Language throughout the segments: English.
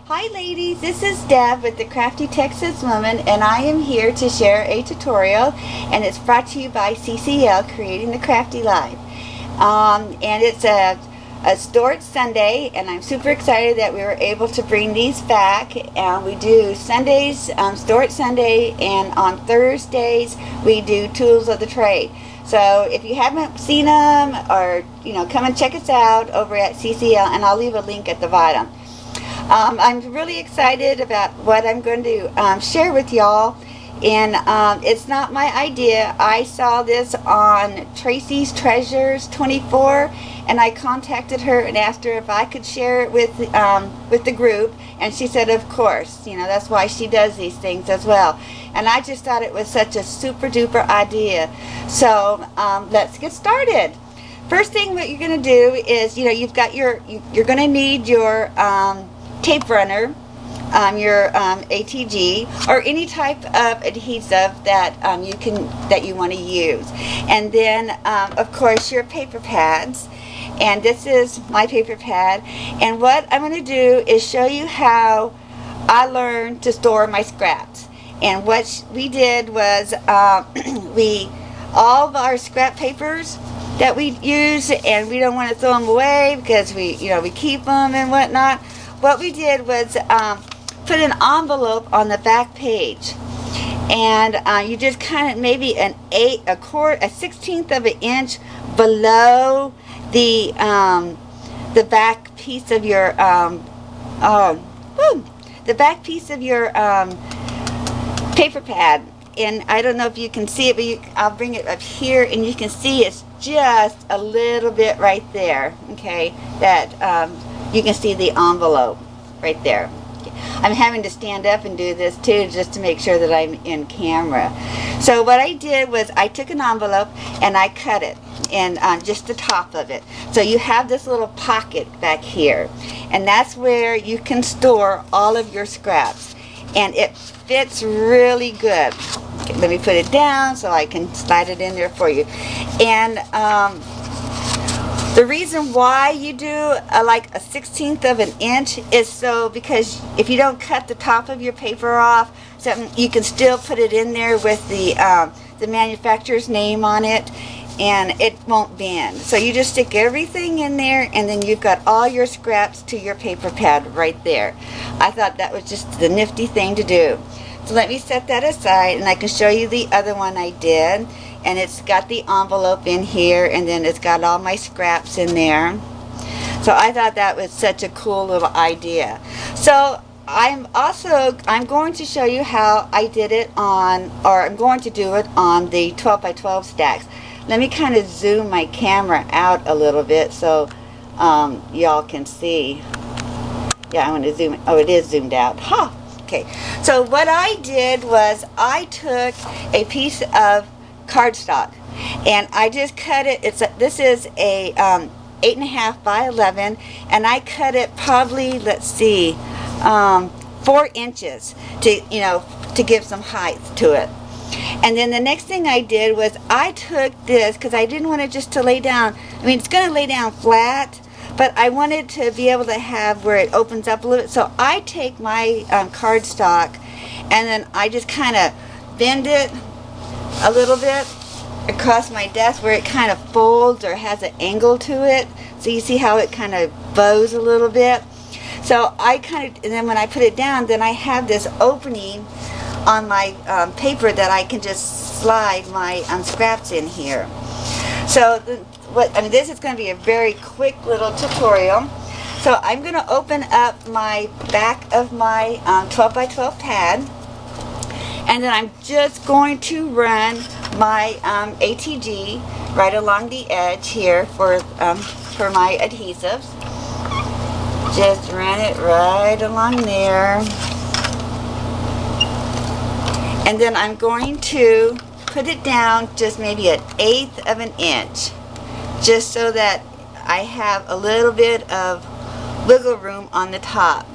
Hi ladies, this is Deb with the Crafty Texas Woman, and I am here to share a tutorial, and it's brought to you by CCL, Creating the Crafty Life. And it's a Storage Sunday, and I'm super excited that we were able to bring these back. And we do Sundays, Storage Sunday, and on Thursdays we do Tools of the Trade. So if you haven't seen them, or come and check us out over at CCL, and I'll leave a link at the bottom. I'm really excited about what I'm going to share with y'all, and it's not my idea. I saw this on Tracy's Treasures 24, and I contacted her and asked her if I could share it with the group, and she said of course. That's why she does these things as well, and I just thought it was such a super duper idea. So let's get started. First thing what you're going to do is you've got you're going to need your tape runner, your ATG, or any type of adhesive that you want to use, and then of course your paper pads. And this is my paper pad, and what I'm going to do is show you how I learned to store my scraps. And what we did was all of our scrap papers that we use, and we don't want to throw them away because we keep them and whatnot. What we did was put an envelope on the back page, and you just kind of maybe a 1/16 of an inch below the back piece of your paper pad. And I don't know if you can see it, but I'll bring it up here, and you can see it's just a little bit right there. Okay, that you can see the envelope right there. I'm having to stand up and do this too, just to make sure that I'm in camera. So what I did was I took an envelope and I cut it, and just the top of it. So you have this little pocket back here, and that's where you can store all of your scraps, and it fits really good. Okay, let me put it down so I can slide it in there for you. And the reason why you do like a 1/16 of an inch is because if you don't cut the top of your paper off, you can still put it in there with the manufacturer's name on it, and it won't bend. So you just stick everything in there, and then you've got all your scraps to your paper pad right there. I thought that was just the nifty thing to do. So let me set that aside, and I can show you the other one I did. And it's got the envelope in here, and then it's got all my scraps in there. So I thought that was such a cool little idea. So I'm going to show you how I did it on, or I'm going to do it on the 12 by 12 stacks. Let me kind of zoom my camera out a little bit so y'all can see. Yeah, I want to zoom. Oh, it is zoomed out. Ha! Okay. So what I did was I took a piece of cardstock, and I just cut it. This is a 8.5 by 11, and I cut it probably, let's see, 4 inches to give some height to it. And then the next thing I did was I took this, because I didn't want it just to lay down. I mean, it's going to lay down flat, but I wanted to be able to have where it opens up a little bit. So I take my cardstock, and then I just kind of bend it a little bit across my desk where it kind of folds or has an angle to it. So you see how it kind of bows a little bit. So and then when I put it down, then I have this opening on my paper that I can just slide my scraps in here. So this is going to be a very quick little tutorial. So I'm going to open up my back of my 12 by 12 pad, and then I'm just going to run my ATG right along the edge here for my adhesives. Just run it right along there. And then I'm going to put it down just maybe 1/8 of an inch, just so that I have a little bit of wiggle room on the top.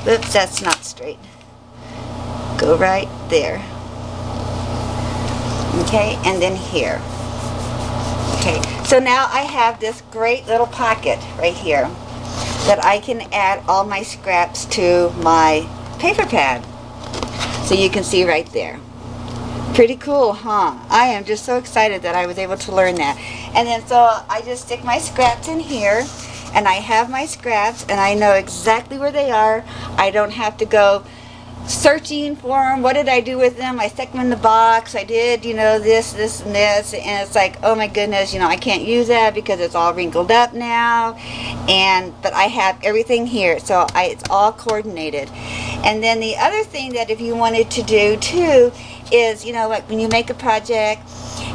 Oops, that's not straight. Go right there. Okay, and then here. Okay, so now I have this great little pocket right here. that I can add all my scraps to my paper pad. So you can see right there. Pretty cool, huh? I am just so excited that I was able to learn that. And then so I just stick my scraps in here, and I have my scraps, and I know exactly where they are. I don't have to go searching for them. What did I do with them? I stuck them in the box. I did, you know, this, and this, and it's like, oh my goodness, you know, I can't use that because it's all wrinkled up now. But I have everything here, so it's all coordinated. And then the other thing that if you wanted to do too is, you know, like when you make a project,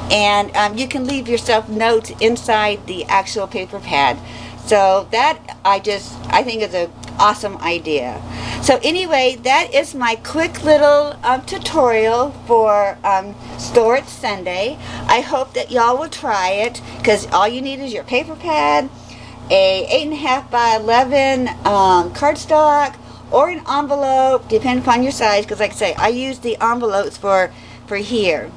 and you can leave yourself notes inside the actual paper pad. So that I think is an awesome idea. So anyway, that is my quick little tutorial for Store It Sunday. I hope that y'all will try it, because all you need is your paper pad, a 8.5 by 11 cardstock, or an envelope, depending upon your size, because like I say, I use the envelopes for here.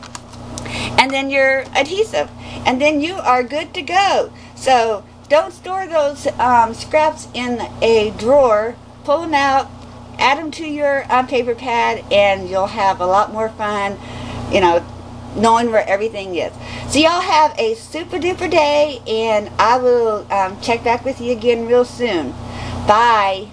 And then your adhesive, and then you are good to go. So don't store those scraps in a drawer. Pull them out, add them to your paper pad, and you'll have a lot more fun, you know, knowing where everything is. So y'all have a super duper day, and I will check back with you again real soon. Bye.